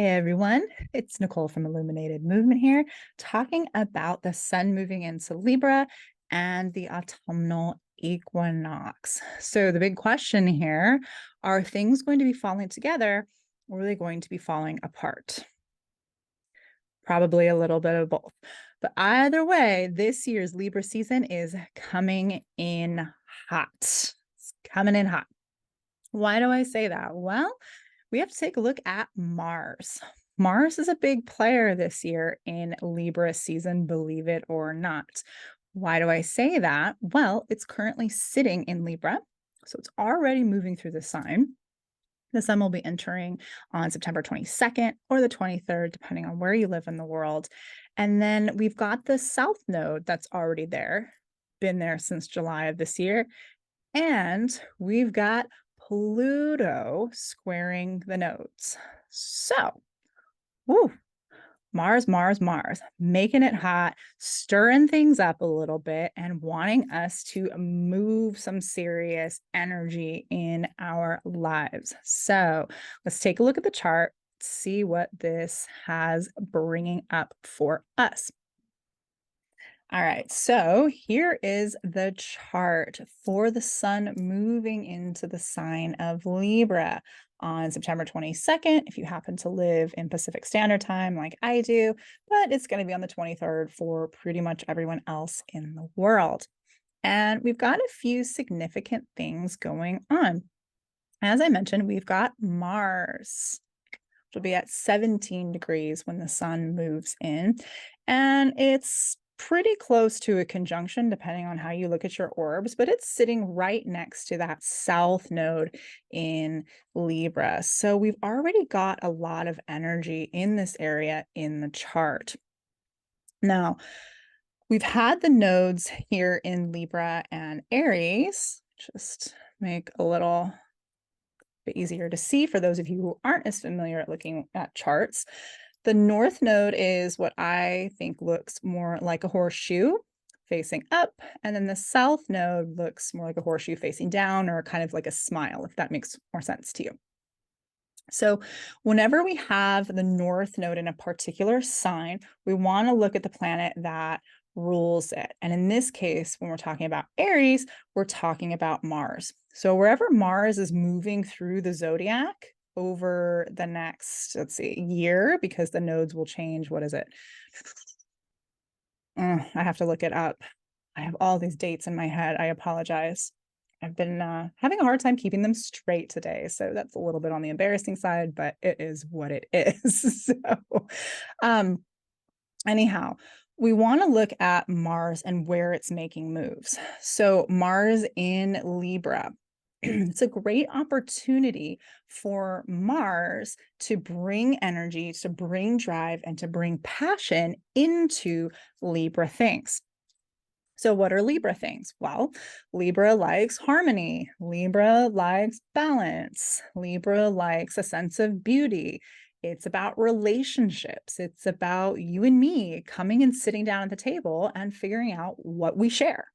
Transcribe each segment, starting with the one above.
Hey everyone, it's Nicole from Illuminated Movement here, talking about the sun moving into Libra and the autumnal equinox. So, the big question here, are things going to be falling together or are they going to be falling apart? Probably a little bit of both. But either way, this year's Libra season is coming in hot. It's coming in hot. Why do I say that? Well, we have to take a look at Mars. Mars is a big player this year in Libra season, believe it or not. Why do I say that? Well, it's currently sitting in Libra, so it's already moving through the sign. The sun will be entering on September 22nd or the 23rd, depending on where you live in the world. And then we've got the south node that's already there, been there since July of this year. And we've got Pluto squaring the nodes. So, woo, Mars, making it hot, stirring things up a little bit, and wanting us to move some serious energy in our lives. So, let's take a look at the chart, see what this has bringing up for us. All right, so here is the chart for the sun moving into the sign of Libra on September 22nd, if you happen to live in Pacific Standard Time like I do, but it's going to be on the 23rd for pretty much everyone else in the world. And we've got a few significant things going on. As I mentioned, we've got Mars, which will be at 17 degrees when the sun moves in, and it's pretty close to a conjunction depending on how you look at your orbs, but it's sitting right next to that south node in Libra. So we've already got a lot of energy in this area in the chart. Now, we've had the nodes here in Libra and Aries, just make a little bit easier to see for those of you who aren't as familiar at looking at charts. The north node is what I think looks more like a horseshoe facing up, and then the south node looks more like a horseshoe facing down, or kind of like a smile, if that makes more sense to you. So whenever we have the north node in a particular sign, we want to look at the planet that rules it. And in this case, when we're talking about Aries, we're talking about Mars. So wherever Mars is moving through the zodiac over the next, let's see, year, because the nodes will change. What is it? I have to look it up. I have all these dates in my head. I apologize. I've been having a hard time keeping them straight today. So that's a little bit on the embarrassing side, but it is what it is. So, anyhow, we want to look at Mars and where it's making moves. So, Mars in Libra. It's a great opportunity for Mars to bring energy, to bring drive, and to bring passion into Libra things. So, what are Libra things? Well, Libra likes harmony. Libra likes balance. Libra likes a sense of beauty. It's about relationships. It's about you and me coming and sitting down at the table and figuring out what we share,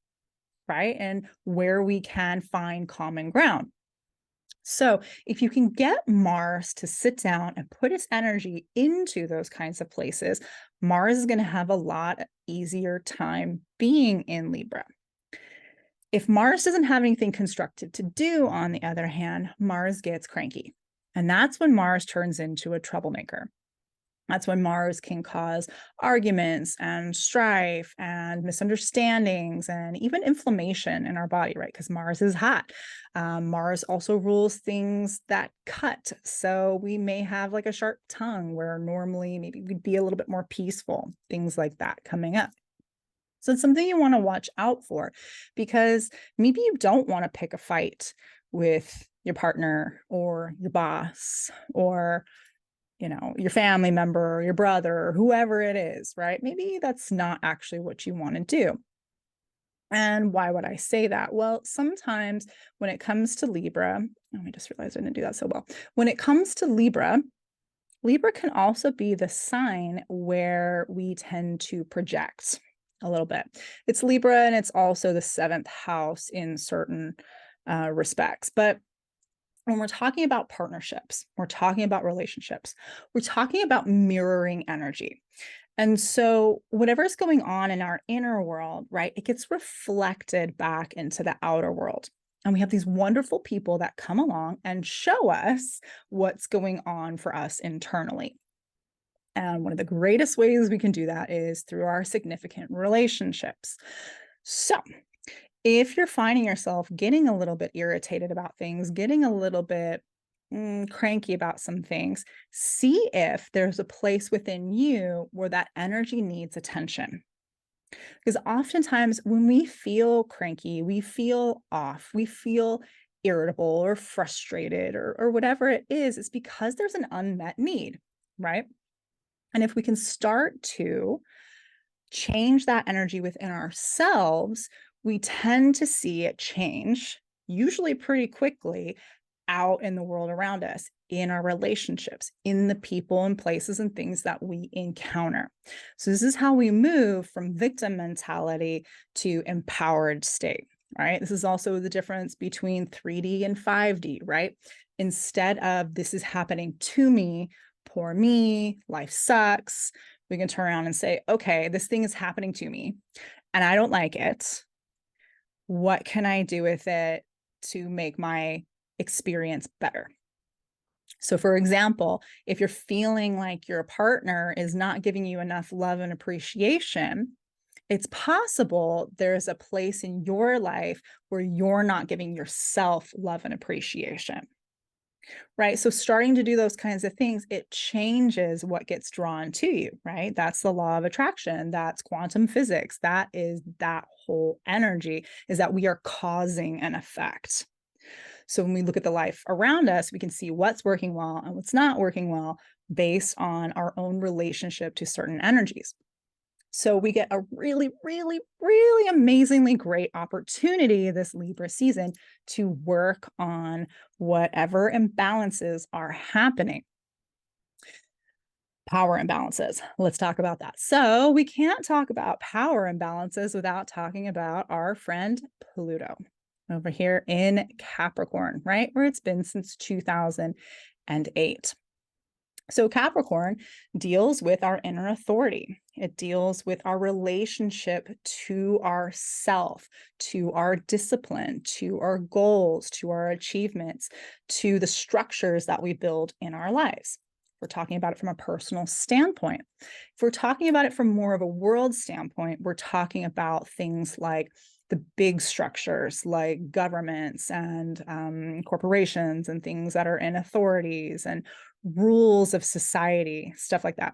right? And where we can find common ground. So, if you can get Mars to sit down and put its energy into those kinds of places, Mars is going to have a lot easier time being in Libra. If Mars doesn't have anything constructive to do, on the other hand, Mars gets cranky. And that's when Mars turns into a troublemaker. That's when Mars can cause arguments and strife and misunderstandings and even inflammation in our body, right? Because Mars is hot. Mars also rules things that cut. So we may have like a sharp tongue where normally maybe we'd be a little bit more peaceful, things like that coming up. So it's something you want to watch out for, because maybe you don't want to pick a fight with your partner or your boss or your family member or your brother or whoever it is, right? Maybe that's not actually what you want to do. And why would I say that? Well, sometimes when it comes to Libra, I just realized I didn't do that so well. When it comes to Libra, Libra can also be the sign where we tend to project a little bit. It's Libra, and it's also the seventh house in certain respects. But when we're talking about partnerships, we're talking about relationships, we're talking about mirroring energy. And so, whatever's going on in our inner world, right, it gets reflected back into the outer world. And we have these wonderful people that come along and show us what's going on for us internally. And one of the greatest ways we can do that is through our significant relationships. So, if you're finding yourself getting a little bit irritated about things, getting a little bit cranky about some things, see if there's a place within you where that energy needs attention. Because oftentimes when we feel cranky, we feel off, we feel irritable or frustrated or whatever it is, it's because there's an unmet need, right? And if we can start to change that energy within ourselves, we tend to see it change, usually pretty quickly, out in the world around us, in our relationships, in the people and places and things that we encounter. So, this is how we move from victim mentality to empowered state, right? This is also the difference between 3D and 5D, right? Instead of this is happening to me, poor me, life sucks, we can turn around and say, okay, this thing is happening to me and I don't like it. What can I do with it to make my experience better? So, for example, if you're feeling like your partner is not giving you enough love and appreciation, it's possible there's a place in your life where you're not giving yourself love and appreciation. Right. So starting to do those kinds of things, it changes what gets drawn to you, right? That's the law of attraction. That's quantum physics. That is that whole energy is that we are causing an effect. So when we look at the life around us, we can see what's working well and what's not working well based on our own relationship to certain energies. So we get a really, really, really amazingly great opportunity this Libra season to work on whatever imbalances are happening. Power imbalances. Let's talk about that. So we can't talk about power imbalances without talking about our friend Pluto over here in Capricorn, right? Where it's been since 2008. So Capricorn deals with our inner authority. It deals with our relationship to ourself, to our discipline, to our goals, to our achievements, to the structures that we build in our lives. We're talking about it from a personal standpoint. If we're talking about it from more of a world standpoint, we're talking about things like the big structures like governments and corporations and things that are in authorities and rules of society, stuff like that.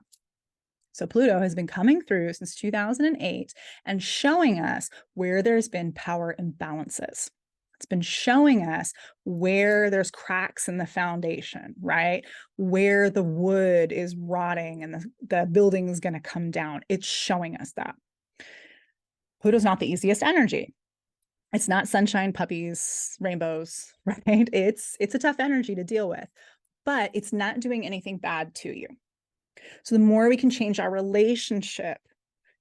So Pluto has been coming through since 2008 and showing us where there's been power imbalances. It's been showing us where there's cracks in the foundation, right? Where the wood is rotting and the building is going to come down. It's showing us that. Pluto's not the easiest energy. It's not sunshine, puppies, rainbows, right? It's a tough energy to deal with, but it's not doing anything bad to you. So the more we can change our relationship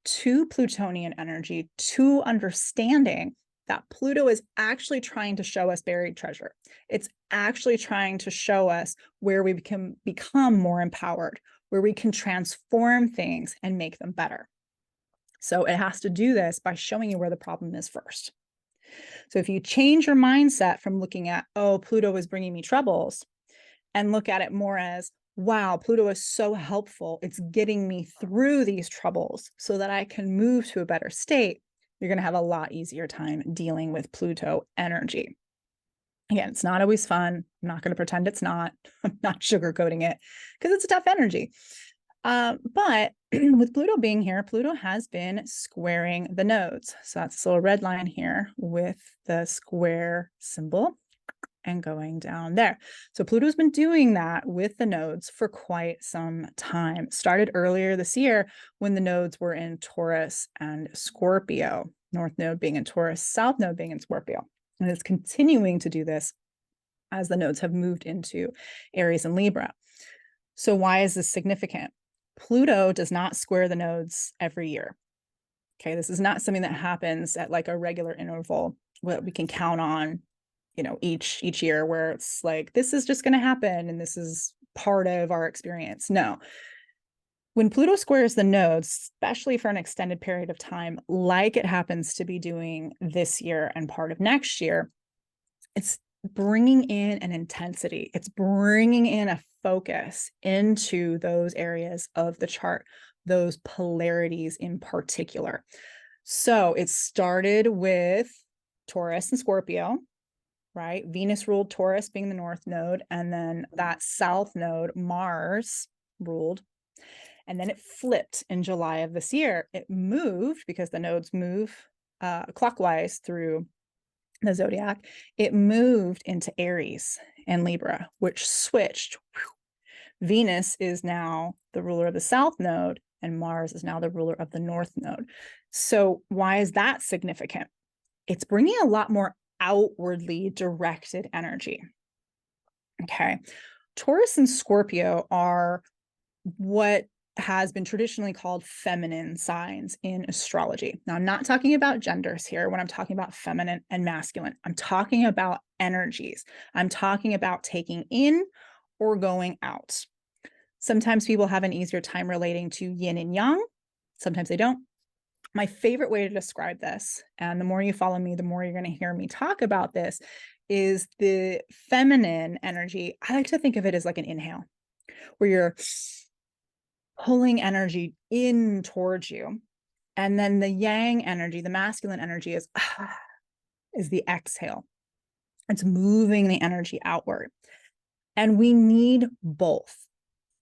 to Plutonian energy, to understanding that Pluto is actually trying to show us buried treasure. It's actually trying to show us where we can become more empowered, where we can transform things and make them better. So it has to do this by showing you where the problem is first. So if you change your mindset from looking at, oh, Pluto is bringing me troubles, and look at it more as, wow, Pluto is so helpful. It's getting me through these troubles so that I can move to a better state. You're going to have a lot easier time dealing with Pluto energy. Again, it's not always fun. I'm not going to pretend it's not. I'm not sugarcoating it because it's a tough energy. But with Pluto being here, Pluto has been squaring the nodes. So that's this little red line here with the square symbol and going down there. So Pluto's been doing that with the nodes for quite some time. It started earlier this year when the nodes were in Taurus and Scorpio, North node being in Taurus, South node being in Scorpio. And it's continuing to do this as the nodes have moved into Aries and Libra. So why is this significant? Pluto does not square the nodes every year. Okay, this is not something that happens at like a regular interval that we can count on each year where it's like, this is just going to happen and this is part of our experience. No. When Pluto squares the nodes, especially for an extended period of time, like it happens to be doing this year and part of next year, it's bringing in an intensity. It's bringing in a focus into those areas of the chart, those polarities in particular. So it started with Taurus and Scorpio, right? Venus ruled Taurus being the north node, and then that south node, Mars, ruled. And then it flipped in July of this year. It moved because the nodes move clockwise through the zodiac. It moved into Aries and Libra, which switched. Venus is now the ruler of the south node, and Mars is now the ruler of the north node. So why is that significant? It's bringing a lot more outwardly directed energy. Okay. Taurus and Scorpio are what has been traditionally called feminine signs in astrology. Now, I'm not talking about genders here when I'm talking about feminine and masculine. I'm talking about energies. I'm talking about taking in or going out. Sometimes people have an easier time relating to yin and yang. Sometimes they don't. My favorite way to describe this, and the more you follow me, the more you're going to hear me talk about this, is the feminine energy. I like to think of it as like an inhale, where you're pulling energy in towards you. And then the yang energy, the masculine energy is the exhale. It's moving the energy outward. And we need both,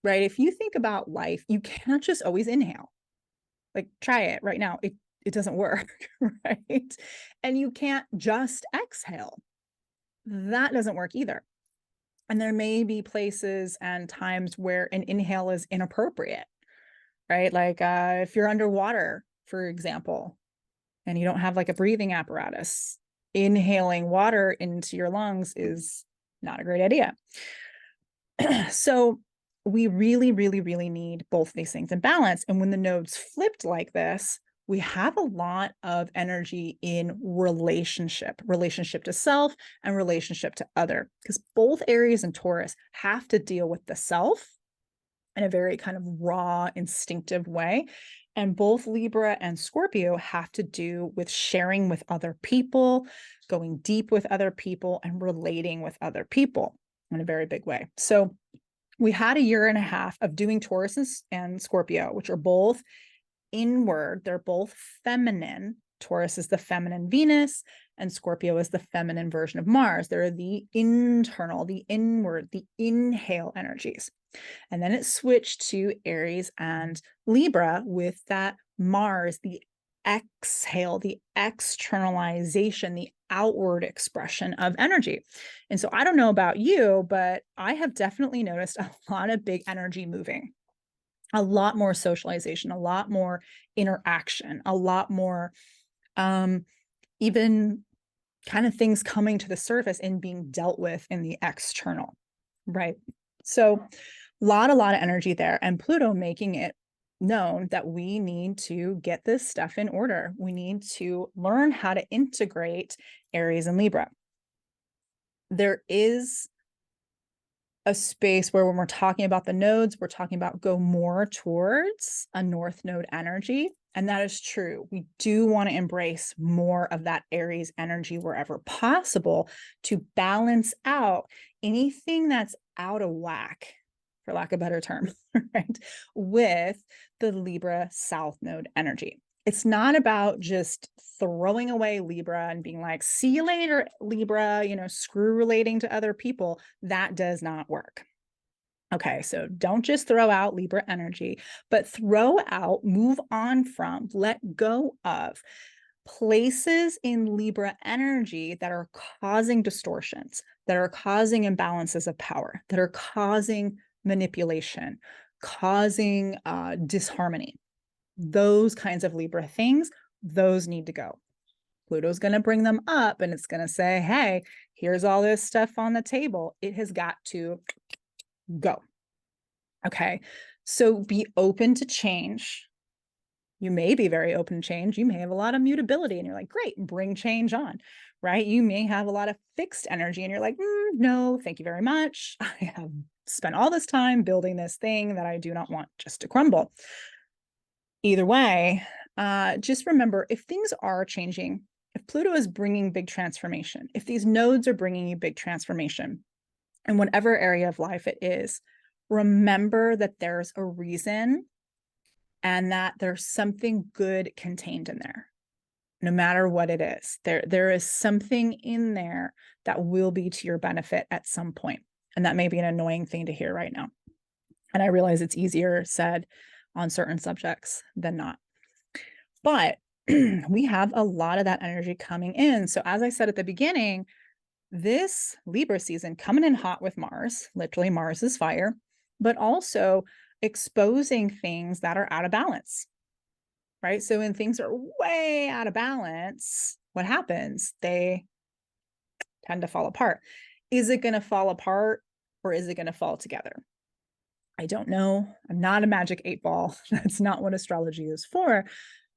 right? If you think about life, you can't just always inhale. Like, try it right now. It doesn't work, right? And you can't just exhale. That doesn't work either. And there may be places and times where an inhale is inappropriate, right? Like if you're underwater, for example, and you don't have like a breathing apparatus, inhaling water into your lungs is not a great idea. So we really, really, really need both these things in balance. And when the nodes flipped like this, we have a lot of energy in relationship to self and relationship to other, because both Aries and Taurus have to deal with the self in a very kind of raw, instinctive way. And both Libra and Scorpio have to do with sharing with other people, going deep with other people, and relating with other people in a very big way. So we had a year and a half of doing Taurus and Scorpio, which are both inward. They're both feminine. Taurus is the feminine Venus, and Scorpio is the feminine version of Mars. They're the internal, the inward, the inhale energies. And then it switched to Aries and Libra with that Mars, the exhale, the externalization, the outward expression of energy. And so I don't know about you, but I have definitely noticed a lot of big energy moving, a lot more socialization, a lot more interaction, a lot more even kind of things coming to the surface and being dealt with in the external, right? So a lot of energy there, and Pluto making it known that we need to get this stuff in order. We need to learn how to integrate Aries and Libra. There is a space where when we're talking about the nodes, we're talking about go more towards a north node energy. And that is true. We do want to embrace more of that Aries energy wherever possible to balance out anything that's out of whack, for lack of a better term, right, with the Libra South Node energy. It's not about just throwing away Libra and being like, see you later, Libra, screw relating to other people. That does not work. Okay, so don't just throw out Libra energy, but throw out, move on from, let go of places in Libra energy that are causing distortions, that are causing imbalances of power, that are causing manipulation, causing disharmony. Those kinds of Libra things, those need to go. Pluto's going to bring them up and it's going to say, hey, here's all this stuff on the table. It has got to go. Okay. So be open to change. You may be very open to change. You may have a lot of mutability and you're like, great, bring change on, right? You may have a lot of fixed energy and you're like, no, thank you very much. I have spent all this time building this thing that I do not want just to crumble. Either way, just remember, if things are changing, if Pluto is bringing big transformation, if these nodes are bringing you big transformation in whatever area of life it is, remember that there's a reason and that there's something good contained in there. No matter what it is, there is something in there that will be to your benefit at some point. And that may be an annoying thing to hear right now. And I realize it's easier said on certain subjects than not. But we have a lot of that energy coming in. So as I said at the beginning, this Libra season coming in hot with Mars, literally Mars is fire, but also exposing things that are out of balance, right? So when things are way out of balance, what happens? They tend to fall apart. Is it going to fall apart or is it going to fall together? I don't know. I'm not a magic 8-ball. That's not what astrology is for.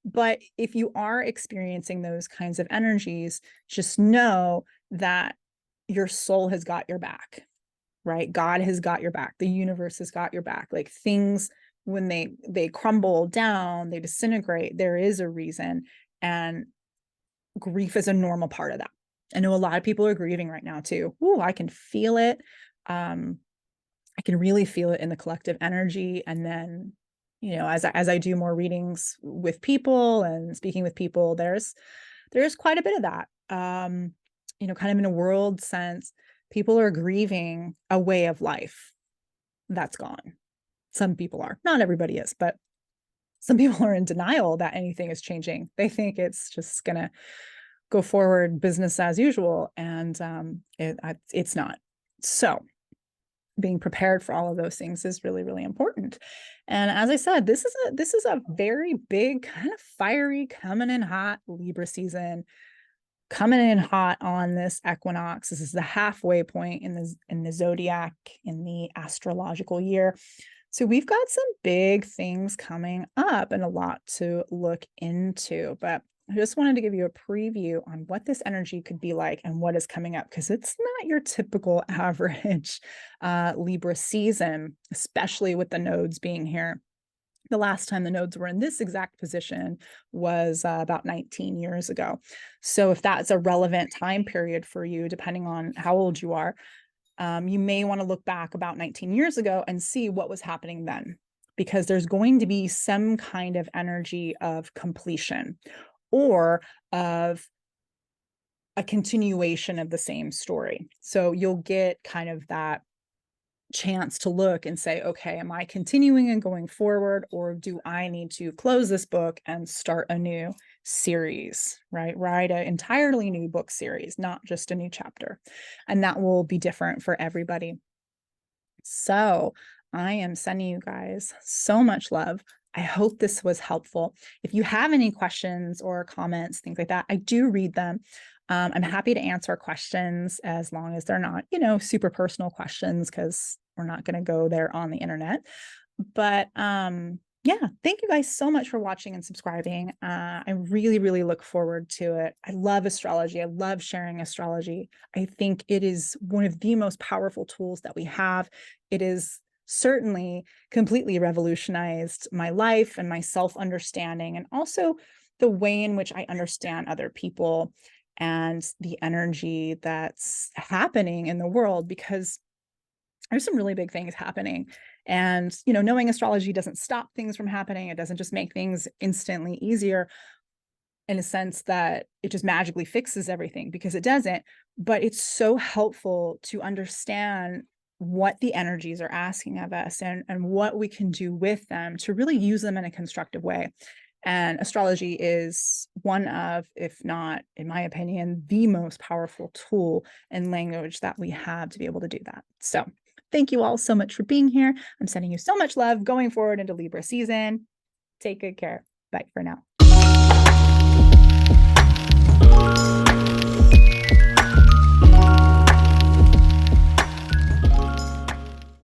But if you are experiencing those kinds of energies, just know that your soul has got your back, right? God has got your back. The universe has got your back. Like things, when they crumble down, they disintegrate, there is a reason. And grief is a normal part of that. I know a lot of people are grieving right now too. Ooh, I can feel it. I can really feel it in the collective energy. And then, as I do more readings with people and speaking with people, there's quite a bit of that. Kind of in a world sense, people are grieving a way of life that's gone. Some people are, not everybody is, but some people are in denial that anything is changing. They think it's just gonna go forward, business as usual, and it's not. So being prepared for all of those things is really, really important. And as I said, this is a very big, kind of fiery, coming in hot Libra season, coming in hot on this equinox. This is the halfway point in the zodiac, in the astrological year. So we've got some big things coming up and a lot to look into. But I just wanted to give you a preview on what this energy could be like and what is coming up, because it's not your typical average Libra season, especially with the nodes being here. The last time the nodes were in this exact position was about 19 years ago. So if that's a relevant time period for you, depending on how old you are, you may want to look back about 19 years ago and see what was happening then, because there's going to be some kind of energy of completion or of a continuation of the same story. So you'll get kind of that chance to look and say, okay, am I continuing and going forward, or do I need to close this book and start a new series, right? Write an entirely new book series, not just a new chapter. And that will be different for everybody. So I am sending you guys so much love. I hope this was helpful. If you have any questions or comments, things like that, I do read them. I'm happy to answer questions as long as they're not, super personal questions, because we're not going to go there on the internet. But yeah, thank you guys so much for watching and subscribing. I really, really look forward to it. I love astrology. I love sharing astrology. I think it is one of the most powerful tools that we have. It is certainly completely revolutionized my life and my self-understanding, and also the way in which I understand other people and the energy that's happening in the world, because there's some really big things happening. And, knowing astrology doesn't stop things from happening. It doesn't just make things instantly easier in a sense that it just magically fixes everything, because it doesn't. But it's so helpful to understand what the energies are asking of us and what we can do with them to really use them in a constructive way. And astrology is one of, if not, in my opinion, the most powerful tool and language that we have to be able to do that. So thank you all so much for being here. I'm sending you so much love going forward into Libra season. Take good care. Bye for now.